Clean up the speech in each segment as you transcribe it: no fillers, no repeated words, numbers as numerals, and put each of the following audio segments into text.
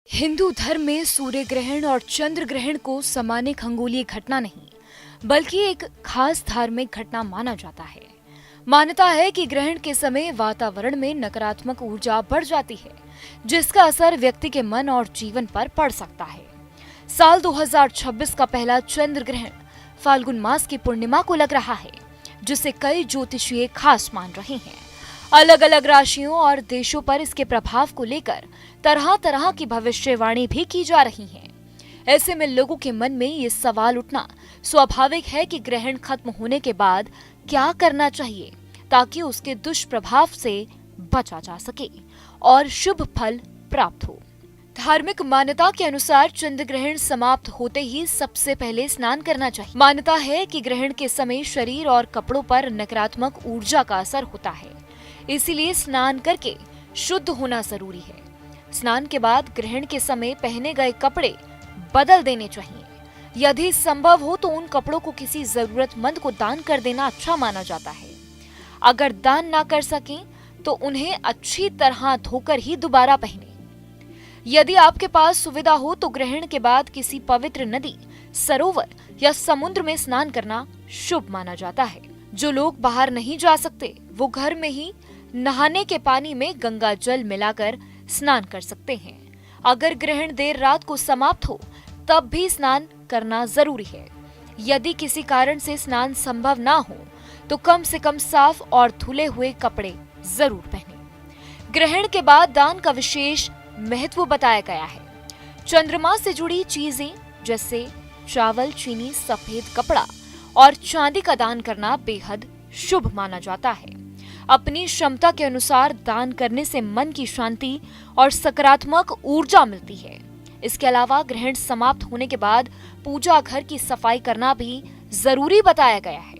हिंदू धर्म में सूर्य ग्रहण और चंद्र ग्रहण को सामान्य खगोलीय घटना नहीं, बल्कि एक खास धार्मिक घटना माना जाता है। मान्यता है कि ग्रहण के समय वातावरण में नकारात्मक ऊर्जा बढ़ जाती है, जिसका असर व्यक्ति के मन और जीवन पर पड़ सकता है। साल 2026 का पहला चंद्र ग्रहण फाल्गुन मास की पूर्णिमा को लग रहा है, जिसे कई ज्योतिषीय खास मान रहे हैं। अलग अलग राशियों और देशों पर इसके प्रभाव को लेकर तरह तरह की भविष्यवाणी भी की जा रही है। ऐसे में लोगों के मन में ये सवाल उठना स्वाभाविक है कि ग्रहण खत्म होने के बाद क्या करना चाहिए ताकि उसके दुष्प्रभाव से बचा जा सके और शुभ फल प्राप्त हो। धार्मिक मान्यता के अनुसार चंद्र ग्रहण समाप्त होते ही सबसे पहले स्नान करना चाहिए। मान्यता है कि ग्रहण के समय शरीर और कपड़ों पर नकारात्मक ऊर्जा का असर होता है, इसीलिए स्नान करके शुद्ध होना जरूरी है। स्नान के बाद ग्रहण के समय पहने गए कपड़े बदल देने चाहिए। यदि संभव हो तो उन कपड़ों को किसी जरूरतमंद को दान कर देना अच्छा माना जाता है। अगर दान ना कर सकें तो उन्हें अच्छी तरह धोकर ही दोबारा पहने। यदि आपके पास सुविधा हो तो ग्रहण के बाद किसी पवित्र नदी, सरोवर या समुद्र में स्नान करना शुभ माना जाता है। जो लोग बाहर नहीं जा सकते वो घर में ही नहाने के पानी में गंगा जल मिलाकर स्नान कर सकते हैं। अगर ग्रहण देर रात को समाप्त हो तब भी स्नान करना जरूरी है। यदि किसी कारण से स्नान संभव ना हो तो कम से कम साफ और धुले हुए कपड़े जरूर पहने। ग्रहण के बाद दान का विशेष महत्व बताया गया है। चंद्रमा से जुड़ी चीजें जैसे चावल, चीनी, सफेद कपड़ा और चांदी का दान करना बेहद शुभ माना जाता है। अपनी क्षमता के अनुसार दान करने से मन की शांति और सकारात्मक ऊर्जा मिलती है। इसके अलावा ग्रहण समाप्त होने के बाद पूजा घर की सफाई करना भी जरूरी बताया गया है।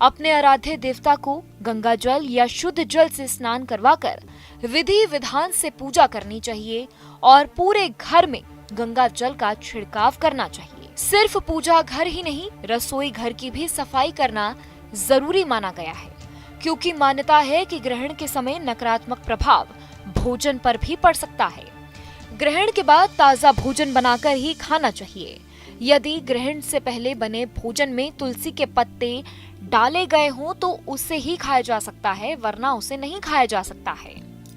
अपने आराध्य देवता को गंगा जल या शुद्ध जल से स्नान करवाकर विधि विधान से पूजा करनी चाहिए और पूरे घर में गंगा जल का छिड़काव करना चाहिए। सिर्फ पूजा घर ही नहीं, रसोई घर की भी सफाई करना जरूरी माना गया है, क्योंकि मान्यता है कि ग्रहण के समय नकारात्मक प्रभाव भोजन पर भी पड़ सकता है। ग्रहण के बाद ताजा भोजन बनाकर ही खाना चाहिए। यदि ग्रहण से पहले बने भोजन में तुलसी के पत्ते डाले गए हों तो उसे ही खाया जा सकता है, वरना उसे नहीं खाया जा सकता है।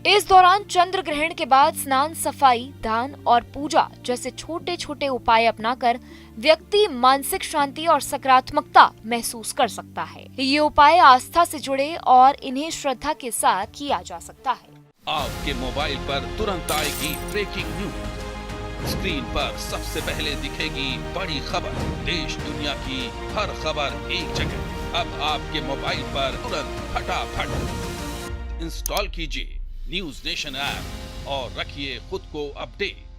इस दौरान चंद्र ग्रहण के बाद स्नान, सफाई, दान और पूजा जैसे छोटे छोटे उपाय अपनाकर व्यक्ति मानसिक शांति और सकारात्मकता महसूस कर सकता है। ये उपाय आस्था से जुड़े और इन्हें श्रद्धा के साथ किया जा सकता है। आपके मोबाइल पर तुरंत आएगी ब्रेकिंग न्यूज। स्क्रीन पर सबसे पहले दिखेगी बड़ी खबर। देश दुनिया की हर खबर एक जगह। अब आपके मोबाइल पर तुरंत फटाफट इंस्टॉल कीजिए न्यूज नेशन ऐप और रखिए खुद को अपडेट।